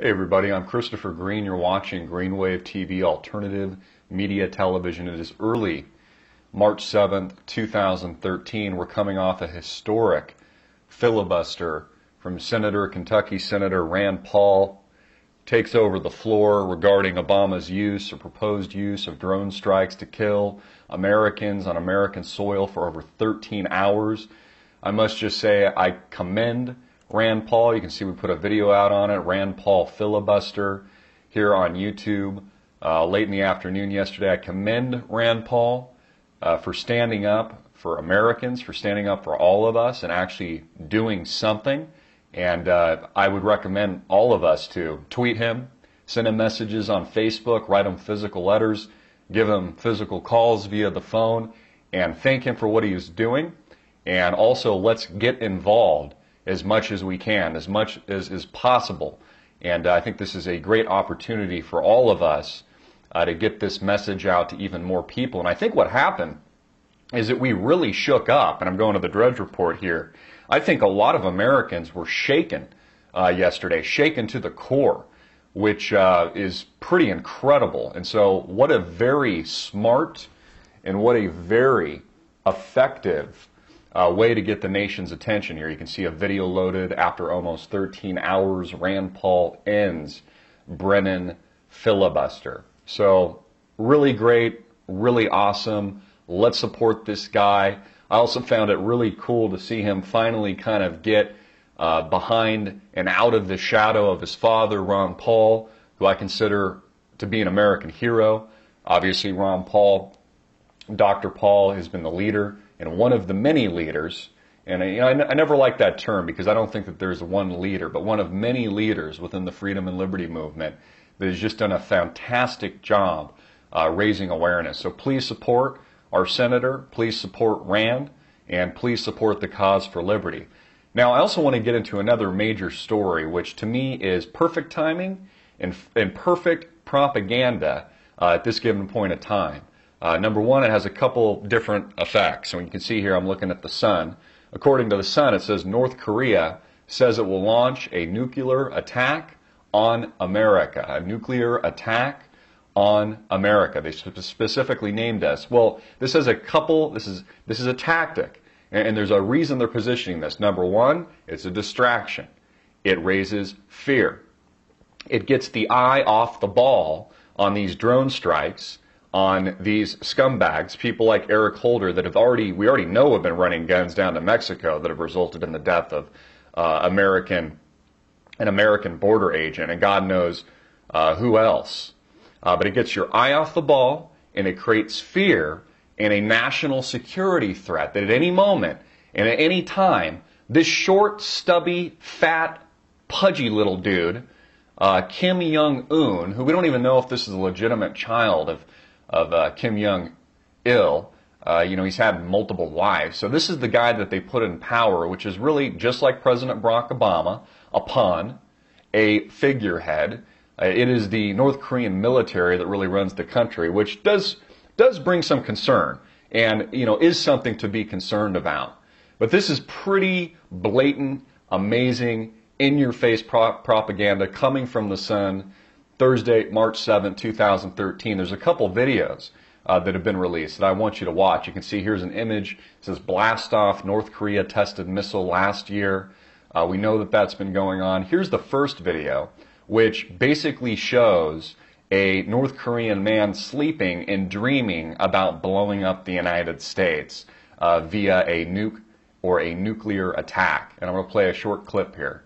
Hey everybody, I'm Christopher Green. You're watching Greenwave TV Alternative Media Television. It is early March 7th, 2013. We're coming off a historic filibuster from Kentucky Senator Rand Paul. Takes over the floor regarding Obama's use or proposed use of drone strikes to kill Americans on American soil for over 13 hours. I must just say I commend Rand Paul. You can see we put a video out on it, Rand Paul filibuster, here on YouTube late in the afternoon yesterday. I commend Rand Paul for standing up for Americans, for standing up for all of us and actually doing something. And I would recommend all of us to tweet him, send him messages on Facebook, write him physical letters, give him physical calls via the phone, and thank him for what he is doing. And also, let's get involved as much as we can, as much as is possible. And I think this is a great opportunity for all of us to get this message out to even more people. And I think what happened is that we really shook up, and I'm going to the Drudge Report here. I think a lot of Americans were shaken yesterday, shaken to the core, which is pretty incredible. And so what a very smart and what a very effective way to get the nation's attention here. You can see a video loaded after almost 13 hours. Rand Paul ends Brennan filibuster. So really great, really awesome. Let's support this guy. I also found it really cool to see him finally kind of get behind and out of the shadow of his father, Ron Paul, who I consider to be an American hero. Obviously, Ron Paul, Dr. Paul, has been the leader and one of the many leaders, and I never like that term because I don't think that there's one leader, but one of many leaders within the freedom and liberty movement that has just done a fantastic job raising awareness. So please support our senator, please support Rand, and please support the cause for liberty. Now, I also want to get into another major story, which to me is perfect timing and perfect propaganda at this given point of time. Number one, it has a couple different effects. So you can see here, I'm looking at the Sun. According to the Sun, it says North Korea says it will launch a nuclear attack on America. A nuclear attack on America. They specifically named us. Well, this is a tactic. And there's a reason they're positioning this. Number one, it's a distraction. It raises fear. It gets the eye off the ball on these drone strikes, on these scumbags, people like Eric Holder that we already know have been running guns down to Mexico that have resulted in the death of an American border agent, and God knows who else. But it gets your eye off the ball, and it creates fear and a national security threat that at any moment and at any time, this short, stubby, fat, pudgy little dude, Kim Jong-un, who we don't even know if this is a legitimate child of Kim Jong-il. He's had multiple wives. So this is the guy that they put in power, which is really just like President Barack Obama, a pawn, a figurehead. It is the North Korean military that really runs the country, which does bring some concern and, is something to be concerned about. But this is pretty blatant, amazing, in-your-face propaganda coming from the Sun. Thursday, March 7, 2013. There's a couple videos that have been released that I want you to watch. You can see here's an image. It says blast off North Korea tested missile last year. We know that that's been going on. Here's the first video, which basically shows a North Korean man sleeping and dreaming about blowing up the United States via a nuke or a nuclear attack. And I'm going to play a short clip here.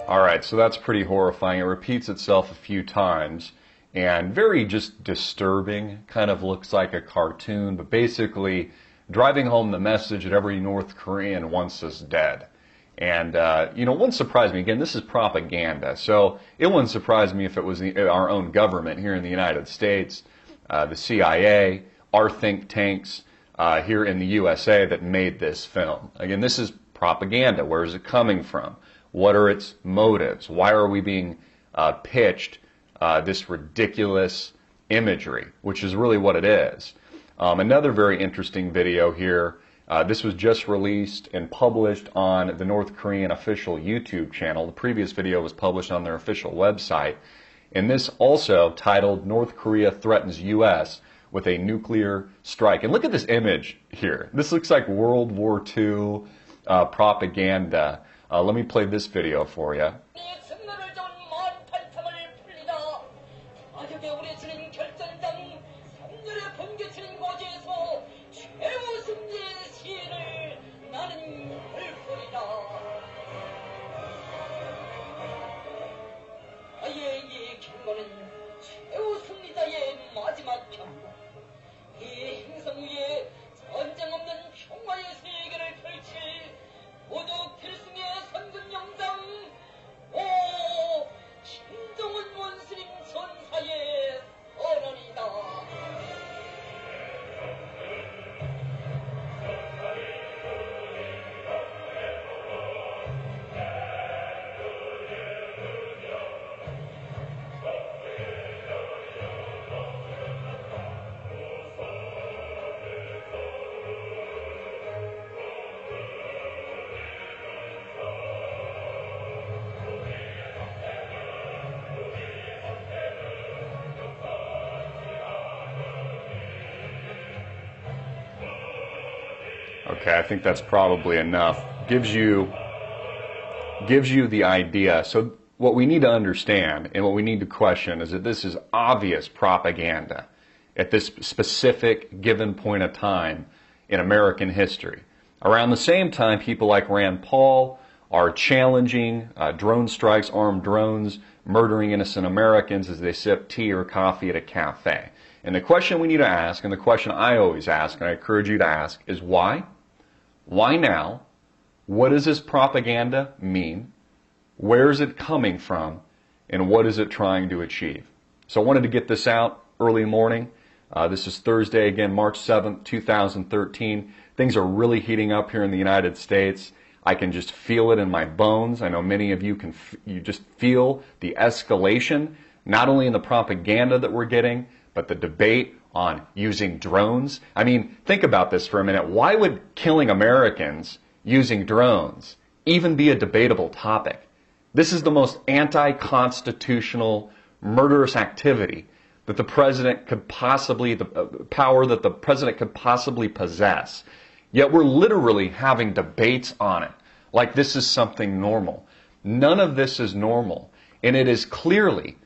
All right, so that's pretty horrifying. It repeats itself a few times, and very just disturbing, kind of looks like a cartoon, but basically driving home the message that every North Korean wants us dead. And, it wouldn't surprise me. Again, this is propaganda, so it wouldn't surprise me if it was our own government here in the United States, the CIA, our think tanks here in the USA that made this film. Again, this is propaganda. Where is it coming from? What are its motives? Why are we being pitched this ridiculous imagery, which is really what it is. Another very interesting video here. This was just released and published on the North Korean official YouTube channel. The previous video was published on their official website. And this also titled, "North Korea Threatens U.S. with a Nuclear Strike." And look at this image here. This looks like World War II propaganda. Let me play this video for you. Okay, I think that's probably enough. Gives you the idea. So what we need to understand and what we need to question is that this is obvious propaganda at this specific given point of time in American history. Around the same time, people like Rand Paul are challenging drone strikes, armed drones, murdering innocent Americans as they sip tea or coffee at a cafe. And the question we need to ask, and the question I always ask, and I encourage you to ask, is why? Why now? What does this propaganda mean? Where is it coming from? And what is it trying to achieve? So I wanted to get this out early morning. This is Thursday, again, March 7th, 2013. Things are really heating up here in the United States. I can just feel it in my bones. I know many of you can. You just feel the escalation, not only in the propaganda that we're getting, but the debate on using drones. I mean, think about this for a minute. Why would killing Americans using drones even be a debatable topic? This is the most anti-constitutional, murderous activity that the president could possibly, the power that the president could possibly possess. Yet we're literally having debates on it like this is something normal. None of this is normal. And it is clearly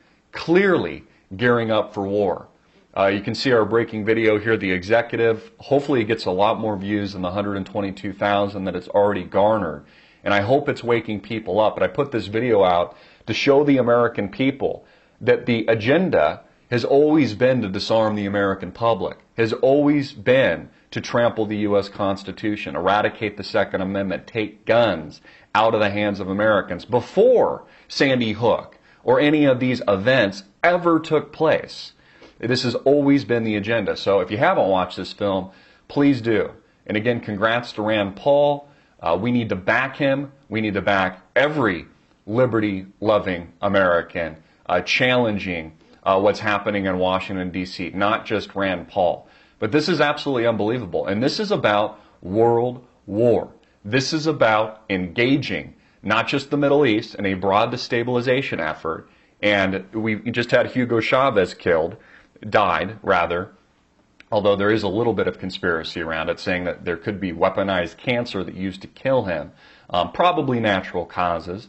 gearing up for war. You can see our breaking video here, the executive. Hopefully it gets a lot more views than the 122,000 that it's already garnered. And I hope it's waking people up. But I put this video out to show the American people that the agenda has always been to disarm the American public, has always been to trample the U.S. Constitution, eradicate the Second Amendment, take guns out of the hands of Americans before Sandy Hook or any of these events ever took place. This has always been the agenda. So if you haven't watched this film, please do. And again, congrats to Rand Paul. We need to back him. We need to back every liberty-loving American challenging what's happening in Washington, D.C., not just Rand Paul. But this is absolutely unbelievable. And this is about world war. This is about engaging not just the Middle East in a broad destabilization effort. And we just had Hugo Chavez died, although there is a little bit of conspiracy around it, saying that there could be weaponized cancer that used to kill him, probably natural causes.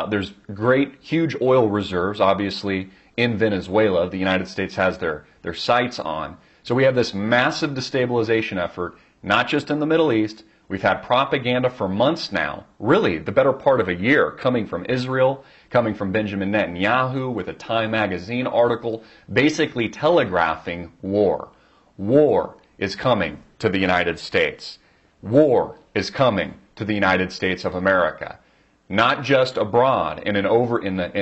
There's great, huge oil reserves, obviously, in Venezuela. The United States has their sights on. So we have this massive destabilization effort, not just in the Middle East. We've had propaganda for months now, really the better part of a year, coming from Israel, coming from Benjamin Netanyahu with a Time magazine article basically telegraphing war. War is coming to the United States. War is coming to the United States of America. Not just abroad in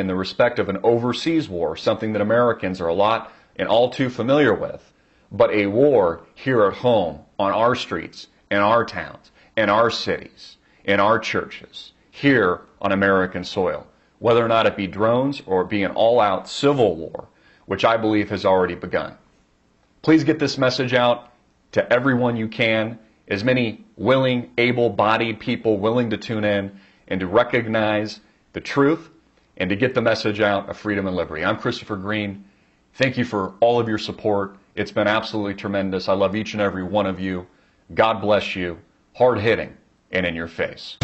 the respect of an overseas war, something that Americans are a lot and all too familiar with, but a war here at home, on our streets, in our towns, in our cities, in our churches, here on American soil, whether or not it be drones or it be an all-out civil war, which I believe has already begun. Please get this message out to everyone you can, as many willing, able-bodied people willing to tune in and to recognize the truth and to get the message out of freedom and liberty. I'm Christopher Green. Thank you for all of your support. It's been absolutely tremendous. I love each and every one of you. God bless you. Hard-hitting and in your face.